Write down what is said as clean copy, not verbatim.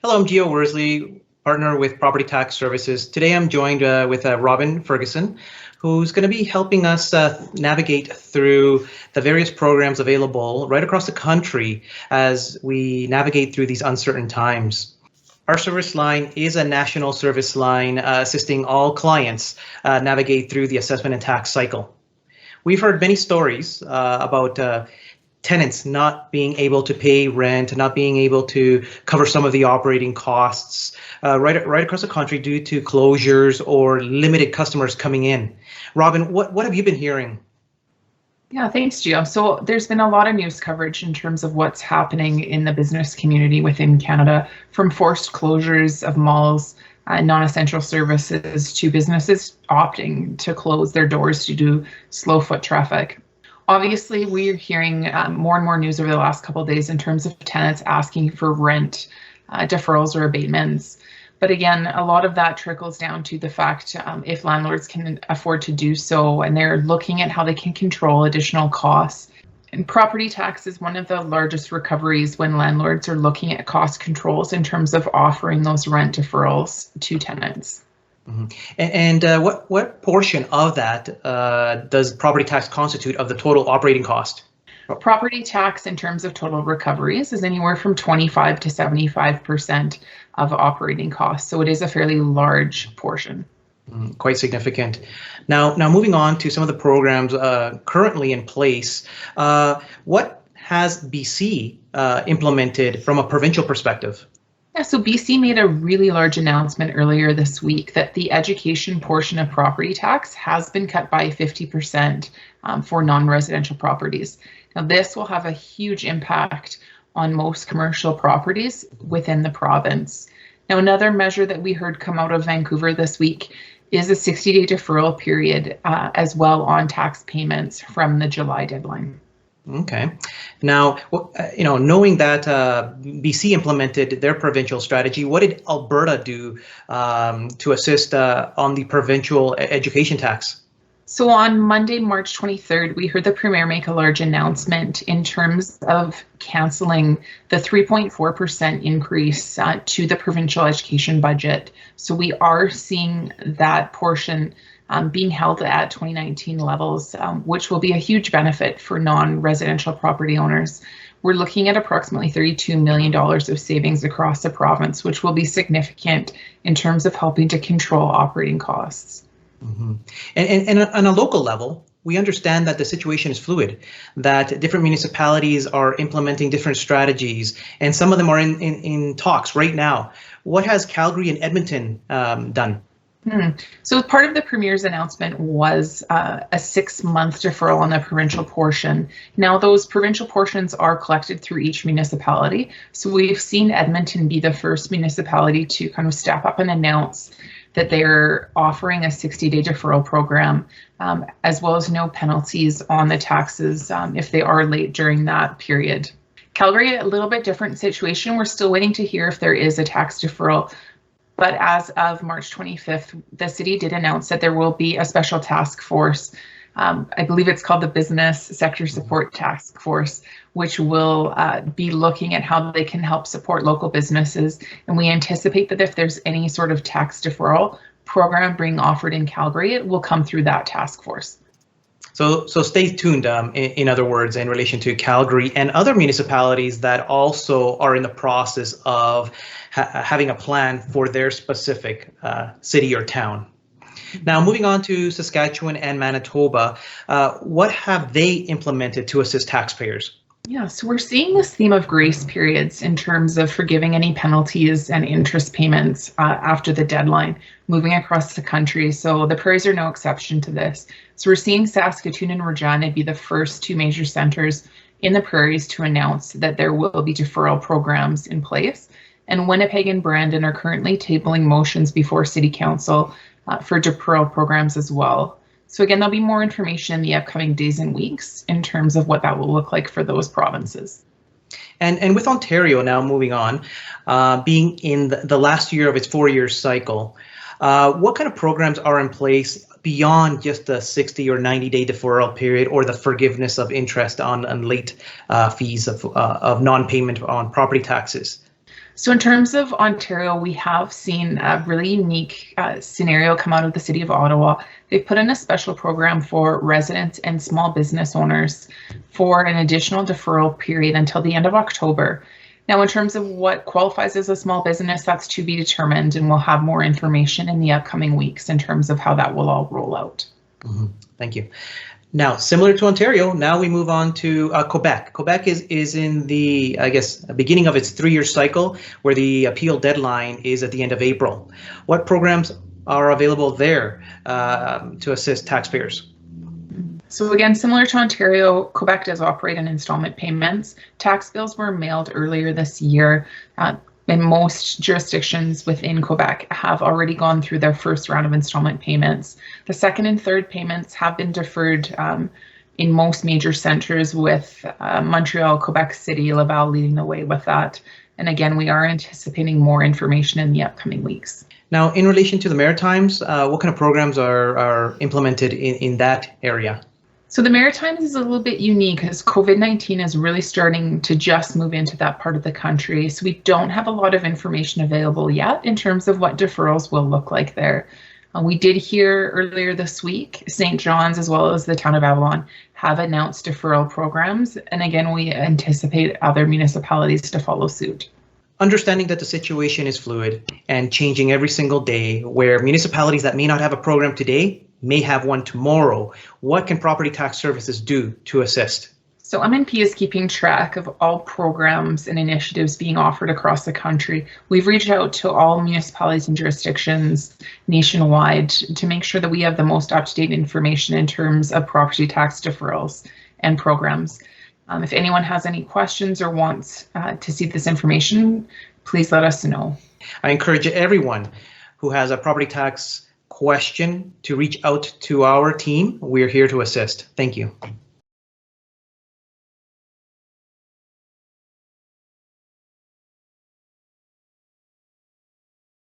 Hello, I'm Gio Worsley, partner with Property Tax Services. Today I'm joined with Robin Ferguson, who's going to be helping us navigate through the various programs available right across the country as we navigate through these uncertain times. Our service line is a national service line assisting all clients navigate through the assessment and tax cycle. We've heard many stories about tenants not being able to pay rent, not being able to cover some of the operating costs right across the country due to closures or limited customers coming in. Robin, what have you been hearing? Yeah, thanks, Gio. So there's been a lot of news coverage in terms of what's happening in the business community within Canada, from forced closures of malls, non-essential services, to businesses opting to close their doors due to slow foot traffic. Obviously, we're hearing more and more news over the last couple of days in terms of tenants asking for rent deferrals or abatements. But again, a lot of that trickles down to the fact if landlords can afford to do so, and they're looking at how they can control additional costs. And property tax is one of the largest recoveries when landlords are looking at cost controls in terms of offering those rent deferrals to tenants. Mm-hmm. And what portion of that does property tax constitute of the total operating cost? Property tax in terms of total recoveries is anywhere from 25 to 75% of operating costs. So it is a fairly large portion. Quite significant. Now moving on to some of the programs currently in place, what has BC implemented from a provincial perspective? Yeah, so BC made a really large announcement earlier this week that the education portion of property tax has been cut by 50% for non-residential properties. Now, this will have a huge impact on most commercial properties within the province. Now, another measure that we heard come out of Vancouver this week is a 60-day deferral period as well on tax payments from the July deadline. Okay. Now, knowing that BC implemented their provincial strategy, what did Alberta do to assist on the provincial education tax? So on Monday, March 23rd, we heard the Premier make a large announcement in terms of cancelling the 3.4% increase to the provincial education budget. So we are seeing that portion being held at 2019 levels, which will be a huge benefit for non-residential property owners. We're looking at approximately $32 million of savings across the province, which will be significant in terms of helping to control operating costs. Mm-hmm. And on a local level, we understand that the situation is fluid, that different municipalities are implementing different strategies, and some of them are in talks right now. What has Calgary and Edmonton done? So part of the Premier's announcement was a 6-month deferral on the provincial portion. Now those provincial portions are collected through each municipality. So we've seen Edmonton be the first municipality to kind of step up and announce that they're offering a 60-day deferral program, as well as no penalties on the taxes if they are late during that period. Calgary, a little bit different situation. We're still waiting to hear if there is a tax deferral. But as of March 25th, the city did announce that there will be a special task force. I believe it's called the Business Sector Support Task Force, which will be looking at how they can help support local businesses. And we anticipate that if there's any sort of tax deferral program being offered in Calgary, it will come through that task force. So stay tuned, in other words, in relation to Calgary and other municipalities that also are in the process of having a plan for their specific city or town. Now, moving on to Saskatchewan and Manitoba, what have they implemented to assist taxpayers? Yeah, so we're seeing this theme of grace periods in terms of forgiving any penalties and interest payments after the deadline moving across the country. So the prairies are no exception to this. So we're seeing Saskatoon and Regina be the first two major centers in the prairies to announce that there will be deferral programs in place. And Winnipeg and Brandon are currently tabling motions before City Council for deferral programs as well. So again, there'll be more information in the upcoming days and weeks in terms of what that will look like for those provinces. And with Ontario now moving on, being in the last year of its 4-year cycle, what kind of programs are in place beyond just the 60 or 90-day deferral period or the forgiveness of interest on late fees of non-payment on property taxes? So in terms of Ontario, we have seen a really unique scenario come out of the City of Ottawa. They've put in a special program for residents and small business owners for an additional deferral period until the end of October. Now, in terms of what qualifies as a small business, that's to be determined, and we'll have more information in the upcoming weeks in terms of how that will all roll out. Mm-hmm. Thank you. Now, similar to Ontario, now we move on to Quebec. Quebec is in the, I guess, beginning of its 3-year cycle, where the appeal deadline is at the end of April. What programs are available there to assist taxpayers? So again, similar to Ontario, Quebec does operate in installment payments. Tax bills were mailed earlier this year. And most jurisdictions within Quebec have already gone through their first round of installment payments. The second and third payments have been deferred in most major centres, with Montreal, Quebec City, Laval leading the way with that. And again, we are anticipating more information in the upcoming weeks. Now, in relation to the Maritimes, what kind of programs are implemented in that area? So the Maritimes is a little bit unique as COVID-19 is really starting to just move into that part of the country. So we don't have a lot of information available yet in terms of what deferrals will look like there. We did hear earlier this week, St. John's as well as the town of Avalon have announced deferral programs. And again, we anticipate other municipalities to follow suit. Understanding that the situation is fluid and changing every single day, where municipalities that may not have a program today may have one tomorrow, what can Property Tax Services do to assist? So MNP is keeping track of all programs and initiatives being offered across the country. We've reached out to all municipalities and jurisdictions nationwide to make sure that we have the most up-to-date information in terms of property tax deferrals and programs. If anyone has any questions or wants to see this information, please let us know. I encourage everyone who has a property tax question to reach out to our team. We're here to assist. Thank you.